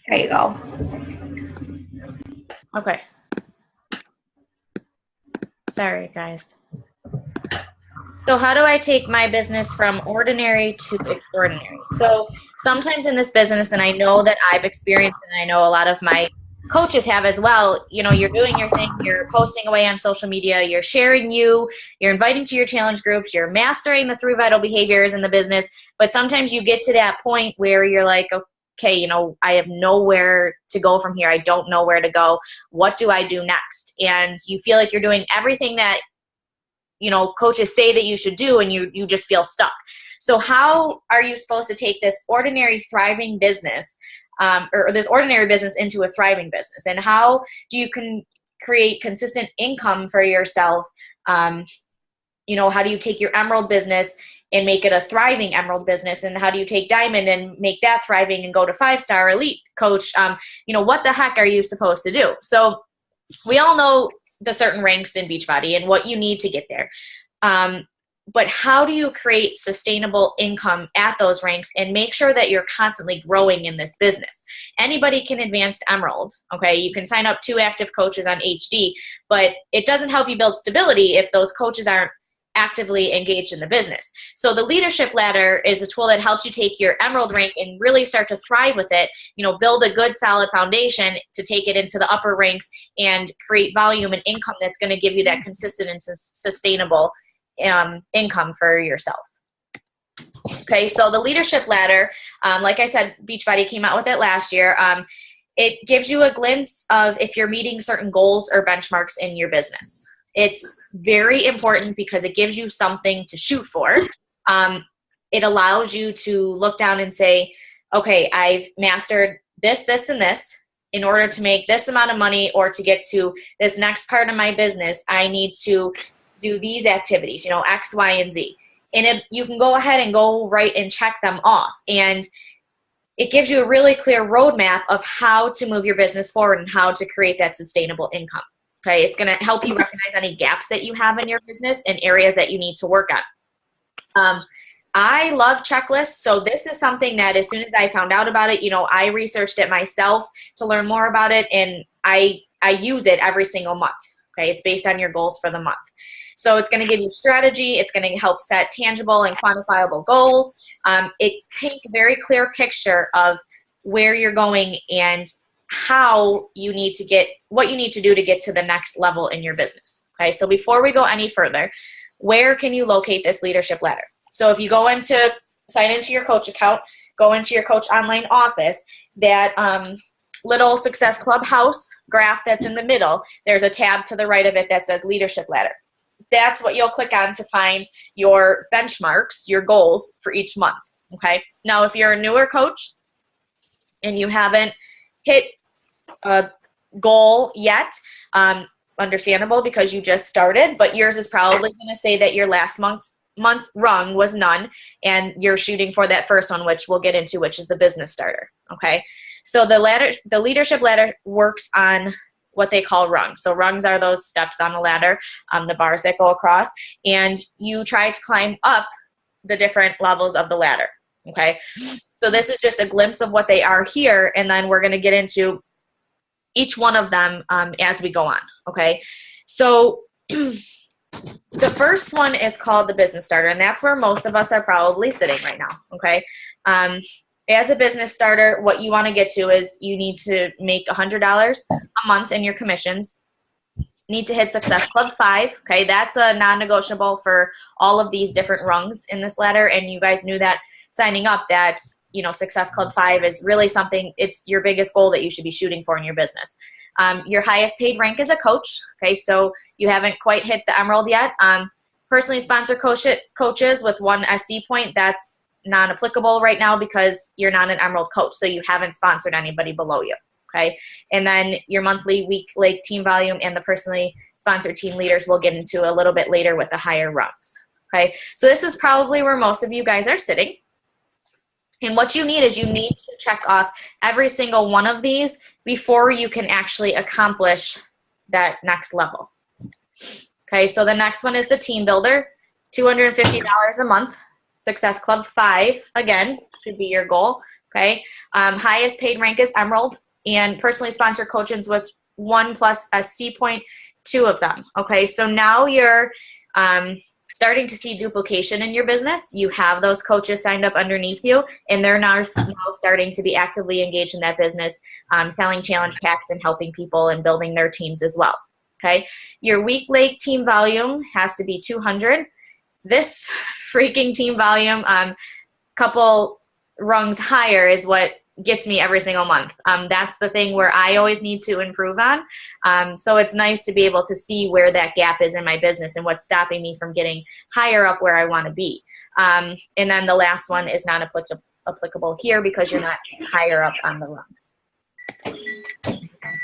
There you go. Okay. Sorry, guys. So how do I take my business from ordinary to extraordinary? So sometimes in this business, and I know that I've experienced, and I know a lot of my coaches have as well, you're doing your thing, you're posting away on social media, you're sharing you're inviting to your challenge groups, you're mastering the 3 vital behaviors in the business. But sometimes you get to that point where you're like, okay, I have nowhere to go from here. I don't know where to go. What do I do next? And you feel like you're doing everything that coaches say that you should do, and you just feel stuck. So how are you supposed to take this ordinary thriving business, or this ordinary business, into a thriving business? And how do you create consistent income for yourself? How do you take your emerald business and make it a thriving emerald business? And how do you take diamond and make that thriving and go to 5-star elite coach? What the heck are you supposed to do? So we all know the certain ranks in Beachbody and what you need to get there. But how do you create sustainable income at those ranks and make sure that you're constantly growing in this business? Anybody can advance to emerald. Okay, you can sign up 2 active coaches on HD, but it doesn't help you build stability if those coaches aren't actively engaged in the business. So the leadership ladder is a tool that helps you take your emerald rank and really start to thrive with it, build a good solid foundation to take it into the upper ranks and create volume and income that's going to give you that consistent and sustainable income for yourself. Okay, so the leadership ladder, like I said, Beachbody came out with it last year. It gives you a glimpse of if you're meeting certain goals or benchmarks in your business. It's very important because it gives you something to shoot for. It allows you to look down and say, okay, I've mastered this, this, and this. In order to make this amount of money or to get to this next part of my business, I need to do these activities, X, Y, and Z. And you can go ahead and go right and check them off. And it gives you a really clear roadmap of how to move your business forward and how to create that sustainable income. Okay, it's going to help you recognize any gaps that you have in your business and areas that you need to work on. I love checklists, so this is something that as soon as I found out about it, I researched it myself to learn more about it, and I use it every single month. Okay, it's based on your goals for the month. So it's going to give you strategy. It's going to help set tangible and quantifiable goals. It paints a very clear picture of where you're going and how you need to get, what you need to do to get to the next level in your business. Okay, so before we go any further, where can you locate this leadership ladder? So if you sign into your coach account, go into your coach online office, that little Success Clubhouse graph that's in the middle, there's a tab to the right of it that says leadership ladder. That's what you'll click on to find your benchmarks, your goals for each month. Okay, now if you're a newer coach and you haven't hit a goal yet, understandable because you just started, but yours is probably going to say that your last month's rung was none, and you're shooting for that first one, which we'll get into, which is the business starter. Okay, so the leadership ladder works on what they call rungs. So rungs are those steps on a ladder, the bars that go across, and you try to climb up the different levels of the ladder. Okay, so this is just a glimpse of what they are here, and then we're going to get into each one of them as we go on. Okay, so the first one is called the business starter, and that's where most of us are probably sitting right now. Okay, as a business starter, what you want to get to is you need to make $100 a month in your commissions. Need to hit Success Club 5. Okay, that's a non-negotiable for all of these different rungs in this ladder, and you guys knew that signing up that Success Club 5 is really something, it's your biggest goal that you should be shooting for in your business. Your highest paid rank is a coach. Okay, so you haven't quite hit the emerald yet. Personally sponsored coaches with 1 SC point, that's non-applicable right now because you're not an emerald coach, so you haven't sponsored anybody below you. Okay, and then your monthly week like team volume and the personally sponsored team leaders we'll get into a little bit later with the higher rungs. Okay, so this is probably where most of you guys are sitting. And what you need is you need to check off every single one of these before you can actually accomplish that next level. Okay, so the next one is the team builder, $250 a month. Success Club 5, again, should be your goal. Okay. Highest paid rank is Emerald, and personally sponsored coaches with 1 plus a C point, 2 of them. Okay. So now you're starting to see duplication in your business. You have those coaches signed up underneath you, and they're now starting to be actively engaged in that business, selling challenge packs and helping people and building their teams as well. Okay. Your week late team volume has to be 200. This freaking team volume, couple rungs higher is what gets me every single month. That's the thing where I always need to improve on. So it's nice to be able to see where that gap is in my business and what's stopping me from getting higher up where I want to be. And then the last one is not applicable here because you're not higher up on the rungs.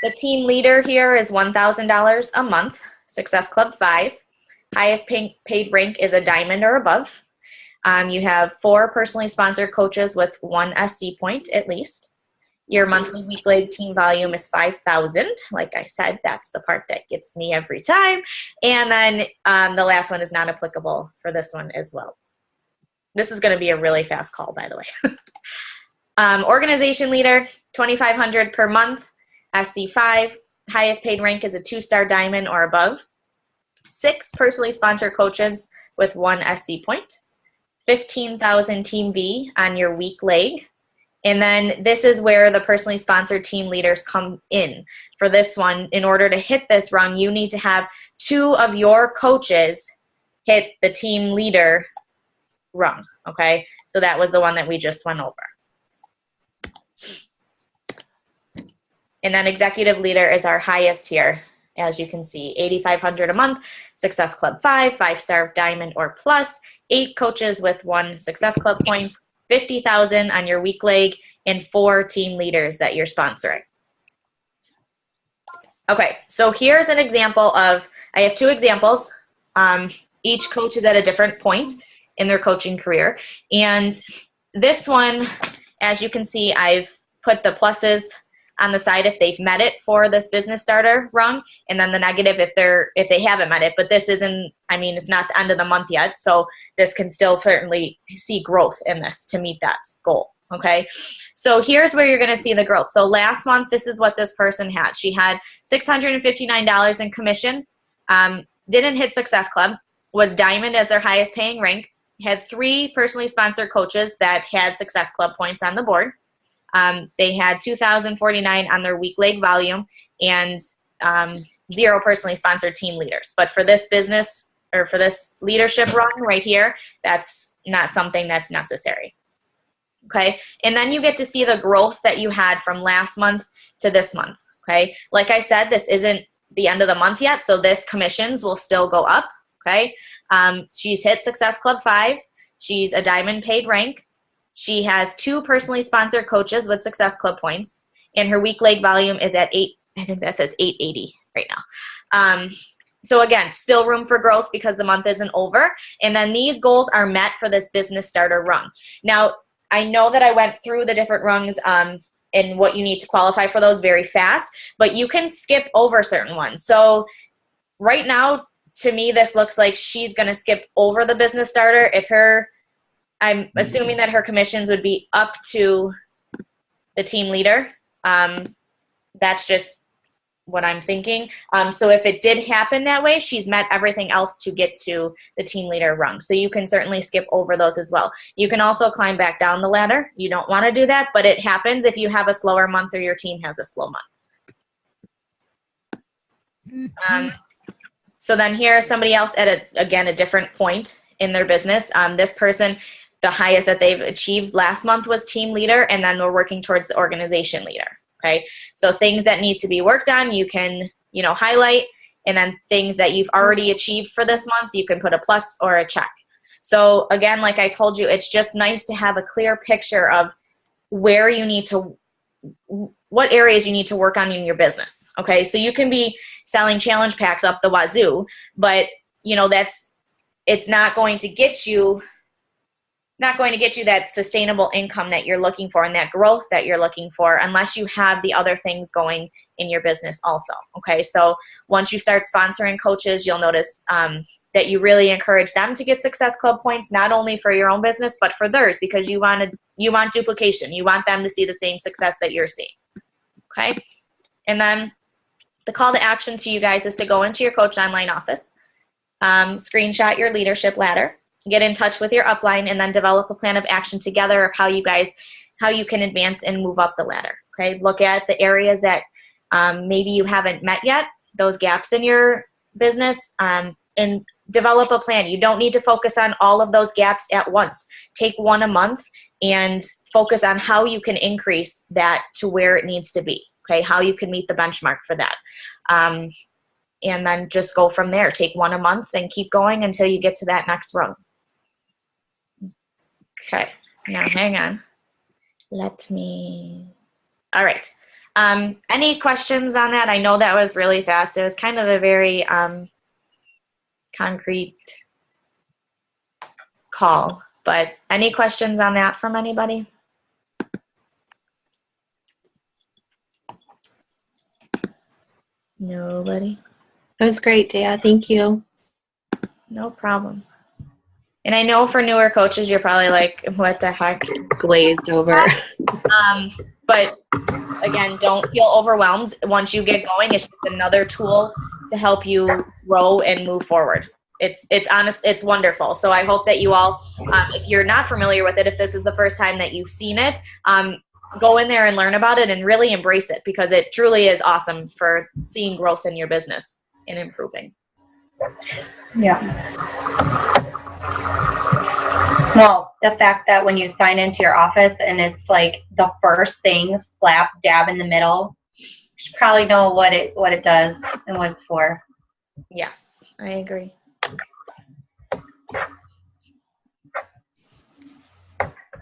The team leader here is $1,000 a month, Success Club 5. Highest paid rank is a diamond or above. You have 4 personally sponsored coaches with 1 SC point at least. Your monthly weekly team volume is 5,000. Like I said, that's the part that gets me every time. And then the last one is not applicable for this one as well. This is going to be a really fast call, by the way. Organization leader, 2,500 per month, SC5. Highest paid rank is a 2-star diamond or above. 6 personally sponsored coaches with 1 SC point. 15,000 team V on your weak leg. And then this is where the personally sponsored team leaders come in. For this one, in order to hit this rung, you need to have 2 of your coaches hit the team leader rung. Okay, so that was the one that we just went over. And then executive leader is our highest here. As you can see, 8,500 a month, Success Club 5, 5-star diamond or plus, 8 coaches with 1 Success Club point, 50,000 on your weak leg, and 4 team leaders that you're sponsoring. Okay, so here's an example of, I have 2 examples. Each coach is at a different point in their coaching career. And this one, as you can see, I've put the pluses on the side if they've met it for this business starter rung, and then the negative if they haven't met it. But this isn't, I mean, it's not the end of the month yet, so this can still certainly see growth in this to meet that goal. Okay, so here's where you're going to see the growth. So last month, this is what this person had. She had $659 in commission, didn't hit Success Club, was diamond as their highest paying rank, had 3 personally sponsored coaches that had Success Club points on the board. They had 2,049 on their week leg volume and 0 personally sponsored team leaders. But for this business or for this leadership run right here, that's not something that's necessary. Okay, and then you get to see the growth that you had from last month to this month. Okay, like I said, this isn't the end of the month yet, so this commissions will still go up. Okay, she's hit Success Club 5. She's a diamond paid rank. She has 2 personally sponsored coaches with Success Club points, and her week leg volume is at 8. I think that says 880 right now. So again, still room for growth because the month isn't over. And then these goals are met for this business starter rung. Now, I know that I went through the different rungs and what you need to qualify for those very fast, but you can skip over certain ones. So right now, to me, this looks like she's going to skip over the business starter. I'm assuming that her commissions would be up to the team leader. That's just what I'm thinking. So if it did happen that way, she's met everything else to get to the team leader rung. So you can certainly skip over those as well. You can also climb back down the ladder. You don't want to do that, but it happens if you have a slower month or your team has a slow month. So then here's somebody else at, a different point in their business. This person, the highest that they've achieved last month was team leader, and then we're working towards the organization leader. Okay, so things that need to be worked on, you can, highlight, and then things that you've already achieved for this month, you can put a plus or a check. So again, like I told you, it's just nice to have a clear picture of where you need to, what areas you need to work on in your business. Okay, so you can be selling challenge packs up the wazoo, but it's not going to get you that sustainable income that you're looking for and that growth that you're looking for unless you have the other things going in your business also. Okay, so once you start sponsoring coaches, you'll notice that you really encourage them to get Success Club points, not only for your own business, but for theirs, because you want duplication. You want them to see the same success that you're seeing. Okay? And then the call to action to you guys is to go into your Coach Online office, screenshot your leadership ladder, get in touch with your upline, and then develop a plan of action together of how you can advance and move up the ladder. Okay? Look at the areas that maybe you haven't met yet, those gaps in your business, and develop a plan. You don't need to focus on all of those gaps at once. Take one a month and focus on how you can increase that to where it needs to be. Okay, how you can meet the benchmark for that. And then just go from there. Take one a month and keep going until you get to that next rung. Okay, now hang on. All right. Any questions on that? I know that was really fast. It was kind of a very concrete call, but any questions on that from anybody? Nobody? That was great, Dea. Thank you. No problem. And I know for newer coaches, you're probably like, what the heck? Glazed over. But again, don't feel overwhelmed. Once you get going, it's just another tool to help you grow and move forward. It's honest. It's wonderful. So I hope that you all, if you're not familiar with it, if this is the first time that you've seen it, go in there and learn about it and really embrace it, because it truly is awesome for seeing growth in your business and improving. Yeah. Well, the fact that when you sign into your office and it's like the first thing slap dab in the middle, you should probably know what it does and what it's for. Yes, I agree.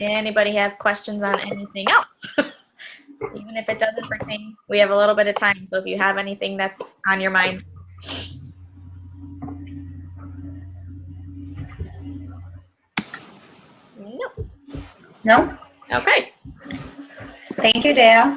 Anybody have questions on anything else? Even if it doesn't pertain, we have a little bit of time. So if you have anything that's on your mind. No. No? Okay. Thank you, Dea.